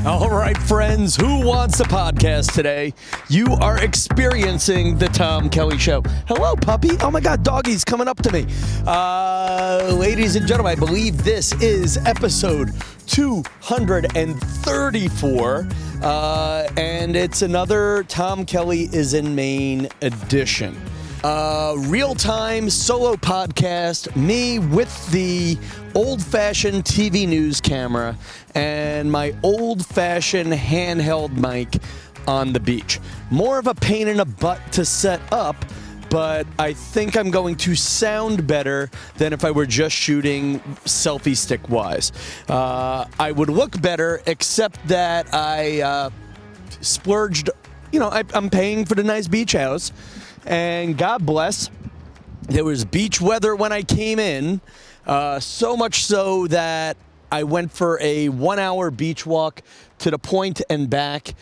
All right, friends, who wants a podcast today? You are experiencing the Tom Kelly Show. Hello, puppy. Oh, my God, doggy's coming up to me. Ladies and gentlemen, I believe this is episode 234, and it's another Tom Kelly is in Maine edition. Real-time solo podcast, me with the old-fashioned TV news camera and my old-fashioned handheld mic on the beach. More of a pain in the butt to set up, but I think I'm going to sound better than if I were just shooting selfie stick-wise. I would look better, except that I splurged. You know, I'm paying for the nice beach house. And God bless, there was beach weather when I came in, so much so that I went for a 1-hour beach walk to the point and back,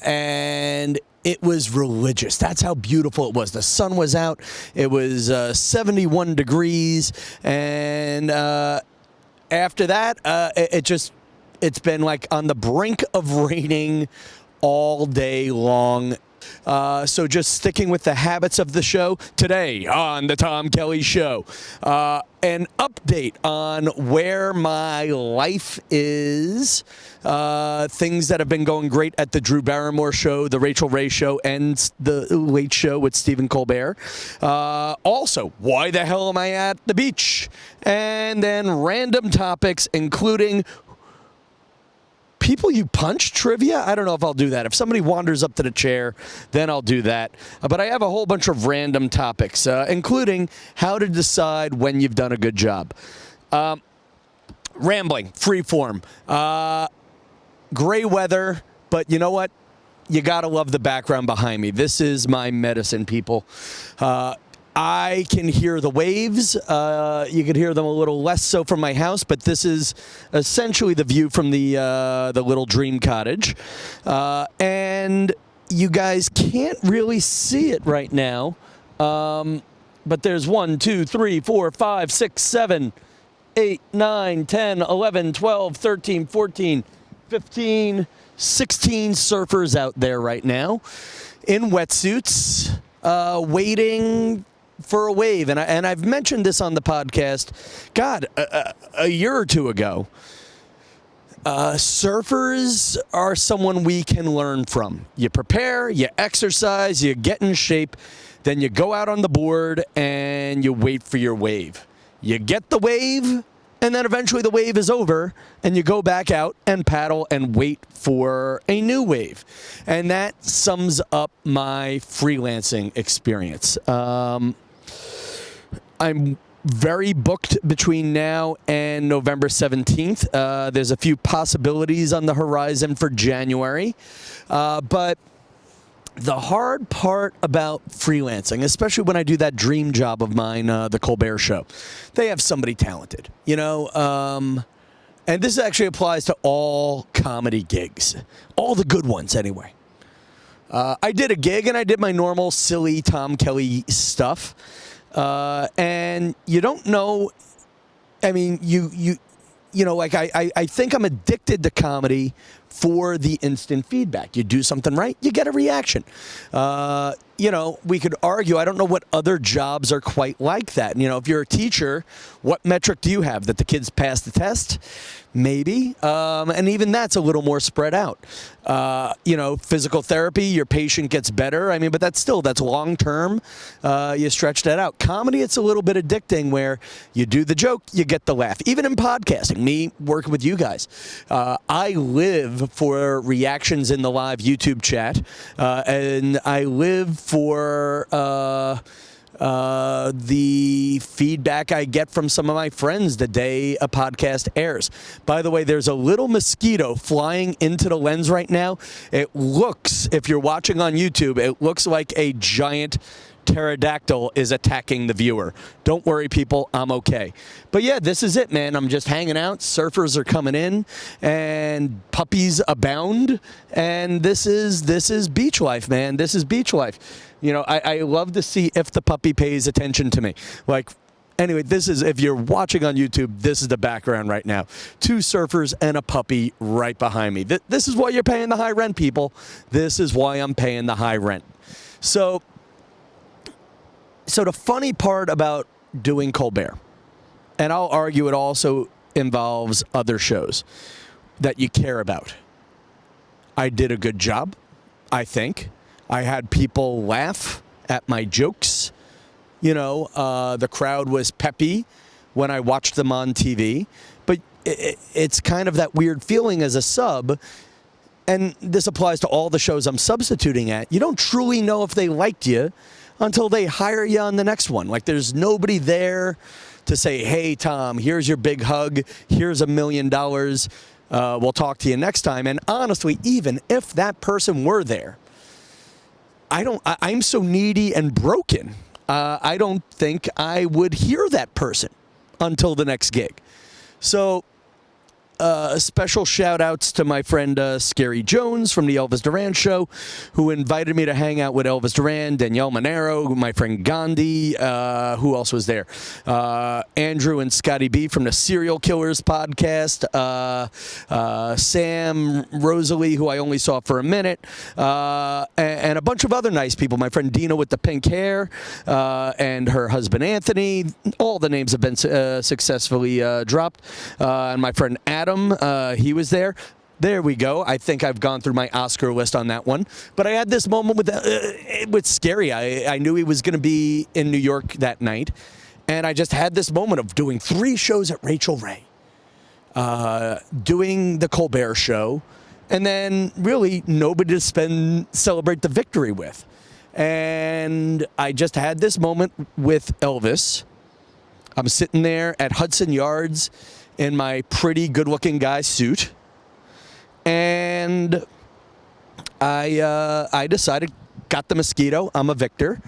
and it was religious. That's how beautiful it was. The sun was out. It was 71 degrees, and after that, it's been like on the brink of raining all day long. So just sticking with the habits of the show, today on the Tom Kelly Show, an update on where my life is, things that have been going great at the Drew Barrymore Show, the Rachel Ray Show, and the Late Show with Stephen Colbert. Also, why the hell am I at the beach? And then random topics, including people you punch trivia. I don't know if I'll do that. If somebody wanders up to the chair, then I'll do that. But I have a whole bunch of random topics, including how to decide when you've done a good job. Rambling, free form, gray weather, but you know what? You got to love the background behind me. This is my medicine, people. I can hear the waves. You can hear them a little less so from my house, but this is essentially the view from the little dream cottage. And you guys can't really see it right now, but there's 1, 2, 3, 4, 5, 6, 7, 8, 9, 10, 11, 12, 13, 14, 15, 16 surfers out there right now in wetsuits, waiting for a wave. And I've mentioned this on the podcast, God, a year or two ago. Surfers are someone we can learn from. You prepare, you exercise, you get in shape, then you go out on the board and you wait for your wave. You get the wave, and then eventually the wave is over, and you go back out and paddle and wait for a new wave. And that sums up my freelancing experience. I'm very booked between now and November 17th. There's a few possibilities on the horizon for January. But the hard part about freelancing, especially when I do that dream job of mine, the Colbert Show, they have somebody talented, you know, and this actually applies to all comedy gigs, all the good ones anyway. I did a gig and I did my normal silly Tom Kelly stuff. And you don't know, I mean, you know, like I think I'm addicted to comedy for the instant feedback. You do something right, you get a reaction. You know, we could argue, I don't know what other jobs are quite like that. You know, if you're a teacher, what metric do you have? That the kids pass the test? Maybe. And even that's a little more spread out. You know, physical therapy, your patient gets better. I mean, but that's long term. You stretch that out. Comedy, it's a little bit addicting where you do the joke, you get the laugh. Even in podcasting, me working with you guys, I live for reactions in the live YouTube chat, and I live for the feedback I get from some of my friends the day a podcast airs. By the way, there's a little mosquito flying into the lens right now. It looks, if you're watching on YouTube, it looks like a giant pterodactyl is attacking the viewer. Don't worry, people. I'm okay. But yeah, this is it, man. I'm just hanging out. Surfers are coming in, and puppies abound. And this is beach life, man. This is beach life. You know, I love to see if the puppy pays attention to me. Like, Anyway, this is, if you're watching on YouTube, this is the background right now. 2 surfers and a puppy right behind me. This is why you're paying the high rent, people. This is why I'm paying the high rent. So the funny part about doing Colbert, and I'll argue it also involves other shows that you care about. I did a good job, I think. I had people laugh at my jokes. You know, the crowd was peppy when I watched them on TV. But it's kind of that weird feeling as a sub, and this applies to all the shows I'm substituting at. You don't truly know if they liked you until they hire you on the next one. Like, there's nobody there to say, hey, Tom, here's your big hug. Here's $1 million. We'll talk to you next time. And honestly, even if that person were there, I'm so needy and broken. I don't think I would hear that person until the next gig. So special shout outs to my friend Scary Jones from the Elvis Duran Show, who invited me to hang out with Elvis Duran, Danielle Monero, my friend Gandhi, who else was there? Andrew and Scotty B from the Serial Killers podcast, Sam Rosalie, who I only saw for a minute, and a bunch of other nice people. My friend Dina with the pink hair, and her husband Anthony. All the names have been successfully dropped. And my friend Adam, he was there. There we go. I think I've gone through my Oscar list on that one. But I had this moment with Scary. I knew he was going to be in New York that night. And I just had this moment of doing 3 shows at Rachel Ray, doing the Colbert Show, and then really nobody to celebrate the victory with. And I just had this moment with Elvis. I'm sitting there at Hudson Yards in my pretty good-looking guy suit, and I decided, got the mosquito, I'm a victor,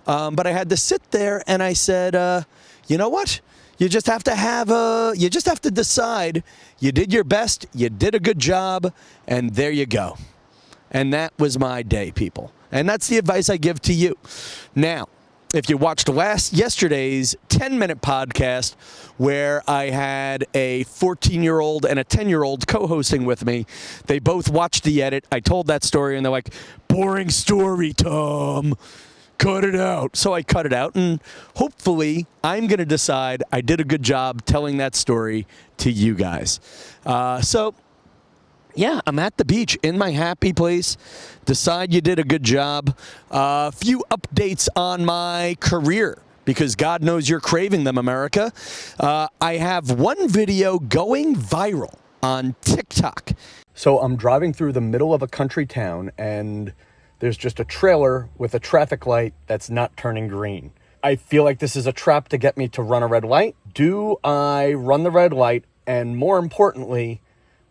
but I had to sit there, and I said, you know what? You just have to decide. You did your best, you did a good job, and there you go. And that was my day, people. And that's the advice I give to you. Now, if you watched yesterday's 10-minute podcast where I had a 14-year-old and a 10-year-old co-hosting with me, they both watched the edit. I told that story, and they're like, boring story, Tom. Cut it out. So I cut it out, and hopefully I'm going to decide I did a good job telling that story to you guys. Yeah, I'm at the beach in my happy place. Decide you did a good job. A few updates on my career, because God knows you're craving them, America. I have one video going viral on TikTok. So I'm driving through the middle of a country town, and there's just a trailer with a traffic light that's not turning green. I feel like this is a trap to get me to run a red light. Do I run the red light? And more importantly,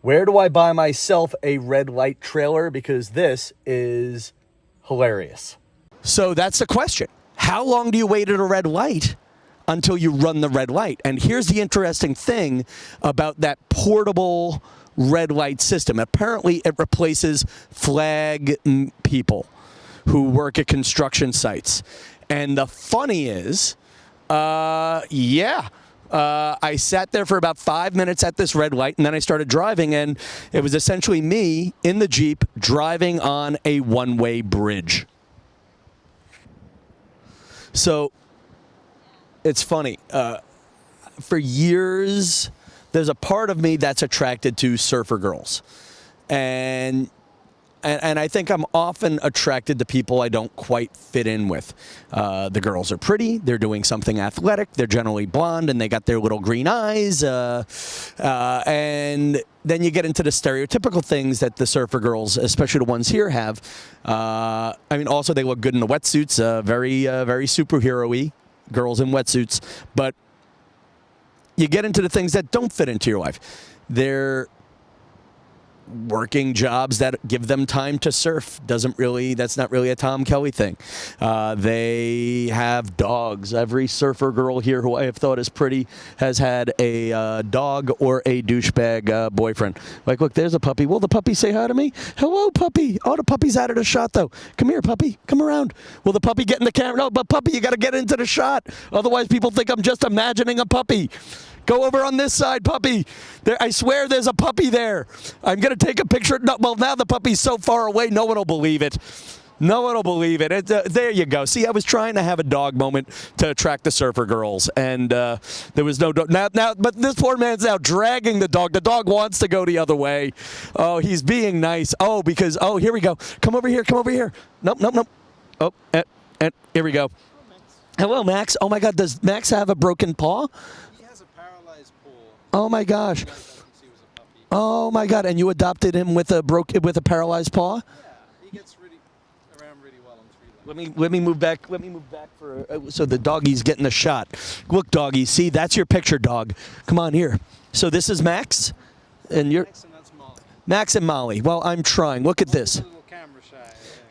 where do I buy myself a red light trailer? Because this is hilarious. So that's the question. How long do you wait at a red light until you run the red light? And here's the interesting thing about that portable red light system. Apparently, it replaces flag people who work at construction sites. And the funny is, I sat there for about 5 minutes at this red light, and then I started driving, and it was essentially me in the Jeep driving on a one-way bridge. So it's funny. For years, there's a part of me that's attracted to surfer girls. And I think I'm often attracted to people I don't quite fit in with. The girls are pretty. They're doing something athletic. They're generally blonde, and they got their little green eyes. And then you get into the stereotypical things that the surfer girls, especially the ones here, have. Also, they look good in the wetsuits. Very superhero-y girls in wetsuits. But you get into the things that don't fit into your life. They're working jobs that give them time to surf. That's not really a Tom Kelly thing. They have dogs. Every surfer girl here who I have thought is pretty has had a dog or a douchebag boyfriend. Like, look, there's a puppy. Will the puppy say hi to me? Hello, puppy. Oh, the puppy's out of the shot, though. Come here, puppy. Come around. Will the puppy get in the camera? No, but puppy, you got to get into the shot. Otherwise, people think I'm just imagining a puppy. Go over on this side, puppy. There, I swear there's a puppy there. I'm going to take a picture. No, well, now the puppy's so far away, no one will believe it. No one will believe it. There you go. See, I was trying to have a dog moment to attract the surfer girls, and there was no dog. Now, but this poor man's now dragging the dog. The dog wants to go the other way. Oh, he's being nice. Oh, because, here we go. Come over here. Come over here. Nope. Oh, and here we go. Hello, Max. Oh, my God. Does Max have a broken paw? Oh my gosh! Oh my God! And you adopted him with a paralyzed paw? Yeah, he gets around really well on 3 legs. Let me move back. Let me move back so the doggy's getting a shot. Look, doggy. See, that's your picture, dog. Come on here. So this is Max, and you're Max and that's Molly. Max and Molly. Well, I'm trying. Look at this. A little camera shy.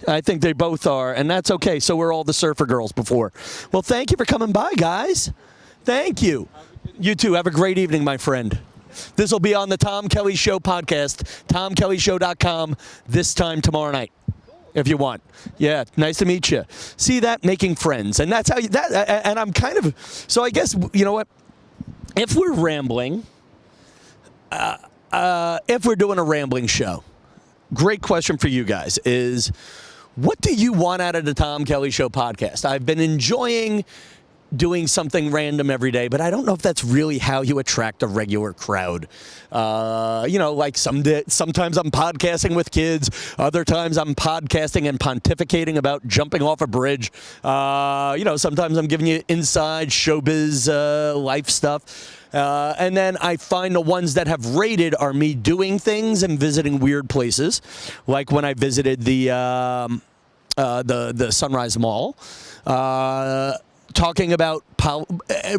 I think they both are, and that's okay. So we're all the surfer girls before. Well, thank you for coming by, guys. Thank you. You too. Have a great evening, my friend. This will be on the Tom Kelly Show podcast, TomKellyShow.com, this time tomorrow night, if you want. Yeah, nice to meet you. See that? Making friends. And that's how you, and I'm kind of, so I guess, you know what? If we're rambling, if we're doing a rambling show, great question for you guys is, what do you want out of the Tom Kelly Show podcast? I've been enjoying doing something random every day, but I don't know if that's really how you attract a regular crowd. Like sometimes I'm podcasting with kids, other times I'm podcasting and pontificating about jumping off a bridge. Sometimes I'm giving you inside showbiz life stuff. And then I find the ones that have rated are me doing things and visiting weird places, like when I visited the Sunrise Mall. Talking about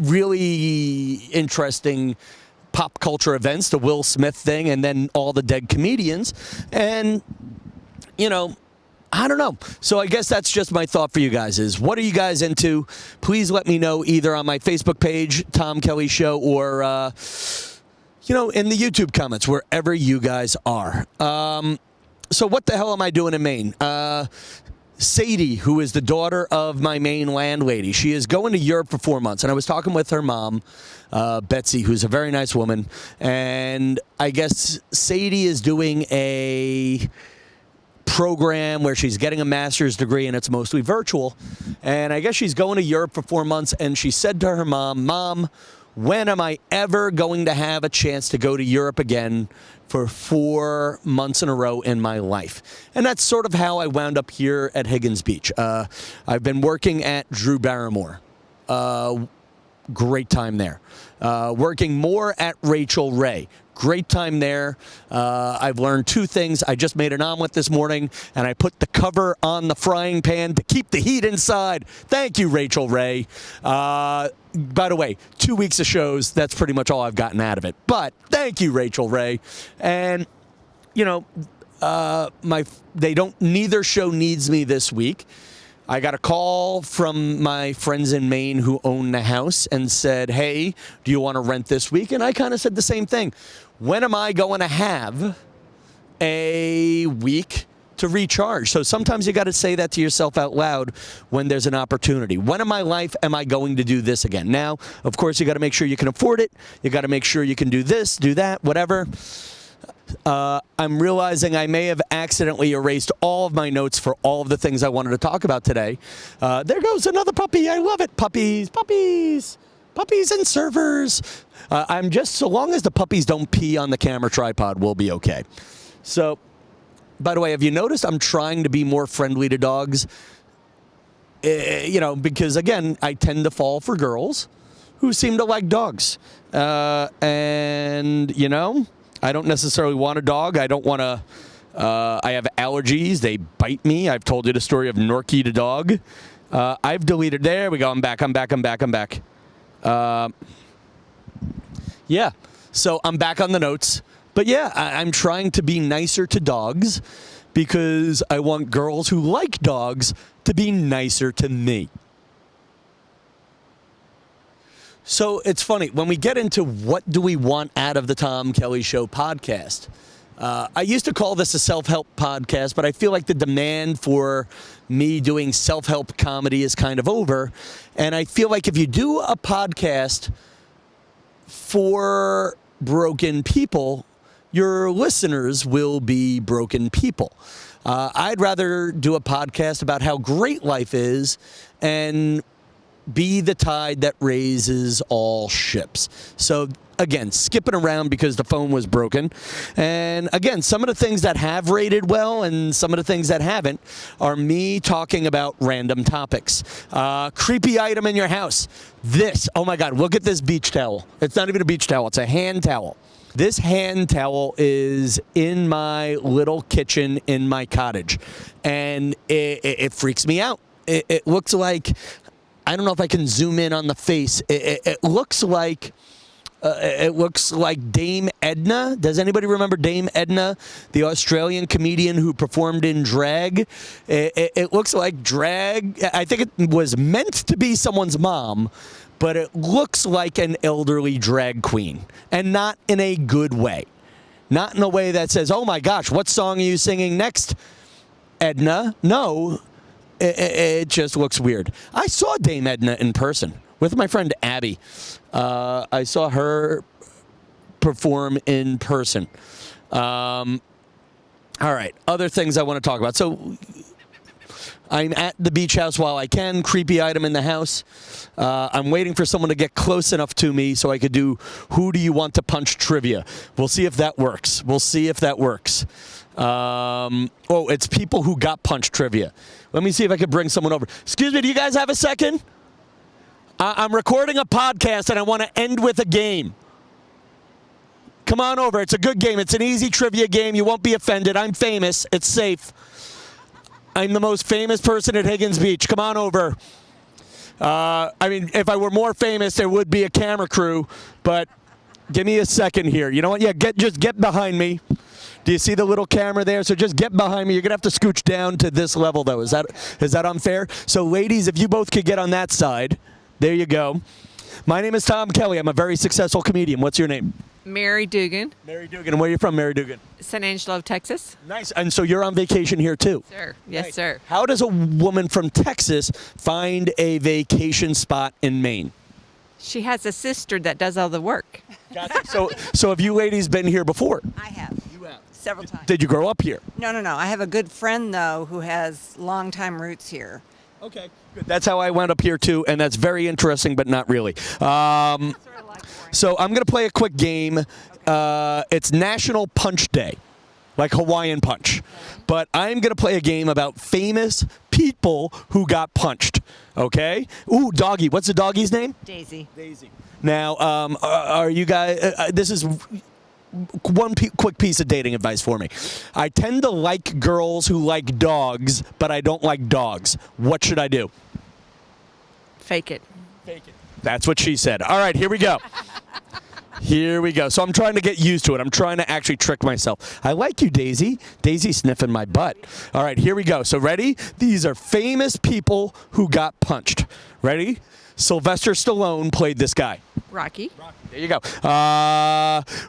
really interesting pop culture events, the Will Smith thing, and then all the dead comedians. And, I don't know. So I guess that's just my thought for you guys is, what are you guys into? Please let me know either on my Facebook page, Tom Kelly Show, or, in the YouTube comments, wherever you guys are. So what the hell am I doing in Maine? Sadie, who is the daughter of my Maine landlady, she is going to Europe for 4 months. And I was talking with her mom, Betsy, who's a very nice woman. And I guess Sadie is doing a program where she's getting a master's degree, and it's mostly virtual. And I guess she's going to Europe for 4 months. And she said to her mom, "Mom, when am I ever going to have a chance to go to Europe again for 4 months in a row in my life?" And that's sort of how I wound up here at Higgins Beach. I've been working at Drew Barrymore. Great time there. Working more at Rachel Ray. Great time there. I've learned 2 things. I just made an omelet this morning, and I put the cover on the frying pan to keep the heat inside. Thank you, Rachel Ray. By the way, 2 weeks of shows, that's pretty much all I've gotten out of it. But thank you, Rachel Ray. And, neither show needs me this week. I got a call from my friends in Maine who own the house and said, "Hey, do you want to rent this week?" And I kind of said the same thing. When am I going to have a week to recharge? So sometimes you got to say that to yourself out loud when there's an opportunity. When in my life am I going to do this again? Now, of course, you got to make sure you can afford it. You got to make sure you can do this, do that, whatever. I'm realizing I may have accidentally erased all of my notes for all of the things I wanted to talk about today. There goes another puppy. I love it. Puppies and servers. So long as the puppies don't pee on the camera tripod, we'll be okay. So, by the way, have you noticed I'm trying to be more friendly to dogs? Because again, I tend to fall for girls who seem to like dogs. I don't necessarily want a dog. I don't want to. I have allergies. They bite me. I've told you the story of Norky the dog. I've deleted. There we go. I'm back. Yeah. So I'm back on the notes. But yeah, I'm trying to be nicer to dogs because I want girls who like dogs to be nicer to me. So it's funny, when we get into what do we want out of the Tom Kelly Show podcast, I used to call this a self-help podcast, but I feel like the demand for me doing self-help comedy is kind of over. And I feel like if you do a podcast for broken people, your listeners will be broken people. I'd rather do a podcast about how great life is and be the tide that raises all ships. So again, skipping around because the phone was broken. And again, some of the things that have rated well and some of the things that haven't are me talking about random topics. Creepy item in your house. This, oh my God, look at this beach towel. It's not even a beach towel, it's a hand towel. This hand towel is in my little kitchen in my cottage. And it freaks me out. It looks like, I don't know if I can zoom in on the face. It looks like Dame Edna. Does anybody remember Dame Edna, the Australian comedian who performed in drag? It looks like drag. I think it was meant to be someone's mom, but it looks like an elderly drag queen, and not in a good way. Not in a way that says, oh my gosh, what song are you singing next, Edna? No. It just looks weird. I saw Dame Edna in person with my friend Abby. I saw her perform in person. All right, other things I want to talk about. So I'm at the beach house while I can. Creepy item in the house. I'm waiting for someone to get close enough to me so I could do Who Do You Want to Punch trivia. We'll see if that works. It's people who got punched trivia. Let me see if I can bring someone over. Excuse me, do you guys have a second? I'm recording a podcast and I want to end with a game. Come on over. It's a good game. It's an easy trivia game. You won't be offended. I'm famous. It's safe. I'm the most famous person at Higgins Beach. Come on over. If I were more famous, there would be a camera crew, but give me a second here. You know what? Yeah, just get behind me. Do you see the little camera there? So just get behind me. You're going to have to scooch down to this level, though. Is that unfair? So, ladies, if you both could get on that side. There you go. My name is Tom Kelly. I'm a very successful comedian. What's your name? Mary Dugan. Mary Dugan. And where are you from, Mary Dugan? San Angelo, Texas. Nice. And so you're on vacation here, too? Sir. Yes, nice. sir. How does a woman from Texas find a vacation spot in Maine? She has a sister that does all the work. Gotcha. So have you ladies been here before? I have. You have. Several times. Did you grow up here? No. I have a good friend, though, who has longtime roots here. Okay. Good. That's how I wound up here, too, and that's very interesting, but not really. So I'm going to play a quick game. Okay. It's National Punch Day, like Hawaiian Punch. But I'm going to play a game about famous people who got punched, okay? Ooh, doggy. What's the doggy's name? Daisy. Now, are you guys this is one quick piece of dating advice for me. I tend to like girls who like dogs, but I don't like dogs. What should I do? Fake it. That's what she said. All right, here we go. So I'm trying to get used to it. I'm trying to actually trick myself. I like you, Daisy. Daisy sniffing my butt. All right, here we go. So ready? These are famous people who got punched. Ready? Sylvester Stallone played this guy. Rocky. There you go.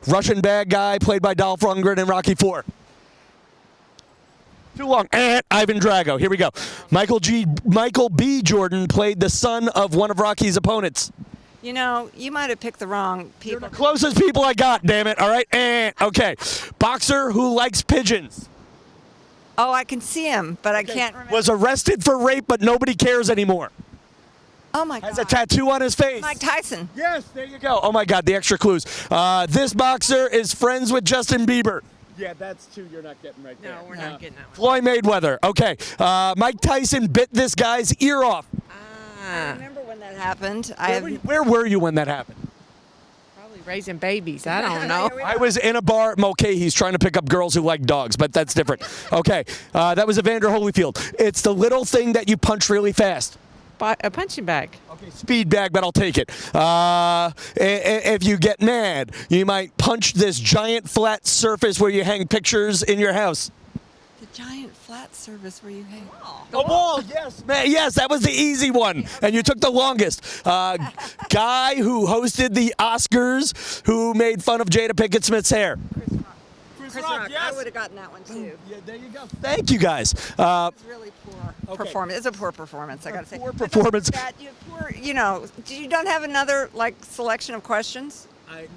Russian bad guy played by Dolph Lundgren in Rocky IV. Too long. Ivan Drago. Here we go. Michael B. Jordan played the son of one of Rocky's opponents. You know, you might have picked the wrong people. You're the closest people I got, damn it. All right. Okay. Boxer who likes pigeons. Oh, I can see him, but I can't remember. Was arrested for rape, but nobody cares anymore. Oh, my God. Has a tattoo on his face. Mike Tyson. Yes, there you go. Oh, my God, the extra clues. This boxer is friends with Justin Bieber. Yeah, that's two you're not getting right there. No, we're not getting that one. Floyd Mayweather. Okay. Mike Tyson bit this guy's ear off. I remember when that happened. Where were you when that happened? Probably raising babies. I don't know. I was in a bar at Mulcahy's trying to pick up girls who like dogs, but that's different. Okay. That was Evander Holyfield. It's the little thing that you punch really fast. a punching bag. Okay, speed bag, but I'll take it. If you get mad, you might punch this giant flat surface where you hang pictures in your house. The giant flat surface where you hang. The wall, yes, man, yes, that was the easy one, and you took the longest. Guy who hosted the Oscars, who made fun of Jada Pinkett Smith's hair. Chris Rock. I would have gotten that one too. Yeah, there you go. Thank you guys. It was really poor performance. It's a poor performance, I got to say. Poor performance. You don't have another selection of questions?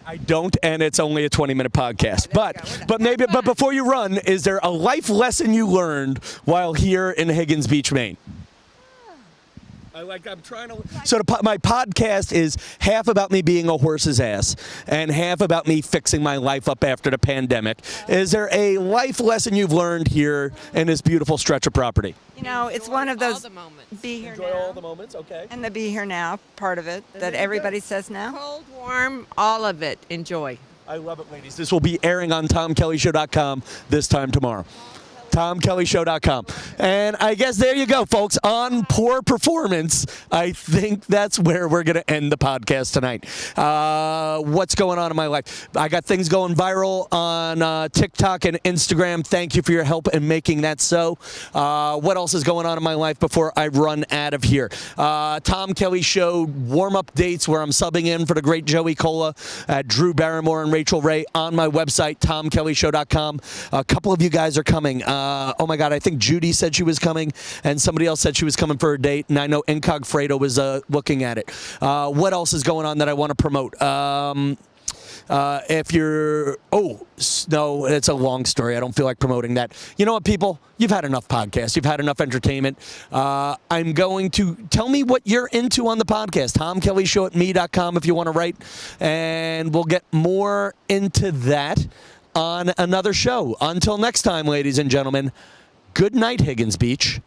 I don't, and it's only a 20-minute podcast. Oh, there you go. But before you run, is there a life lesson you learned while here in Higgins Beach, Maine? I'm trying to. So my podcast is half about me being a horse's ass and half about me fixing my life up after the pandemic. Is there a life lesson you've learned here in this beautiful stretch of property? It's one of those all the moments. be here Enjoy now. all the moments, okay. And the be here now part of it that everybody says now. Cold, warm, all of it. Enjoy. I love it, ladies. This will be airing on TomKellyShow.com this time tomorrow. TomKellyShow.com. And I guess there you go, folks. On poor performance, I think that's where we're going to end the podcast tonight. What's going on in my life? I got things going viral on TikTok and Instagram. Thank you for your help in making that so. What else is going on in my life before I run out of here? Tom Kelly Show warm-up dates where I'm subbing in for the great Joey Cola at Drew Barrymore and Rachel Ray on my website, TomKellyShow.com. A couple of you guys are coming. Oh my God, I think Judy said she was coming, and somebody else said she was coming for a date, and I know Incogfredo was looking at it. What else is going on that I want to promote? If you're, no, it's a long story. I don't feel like promoting that. You know what, people? You've had enough podcasts. You've had enough entertainment. I'm going to tell me what you're into on the podcast. TomKellyShow@me.com if you want to write, and we'll get more into that on another show. Until next time, ladies and gentlemen, good night, Higgins Beach.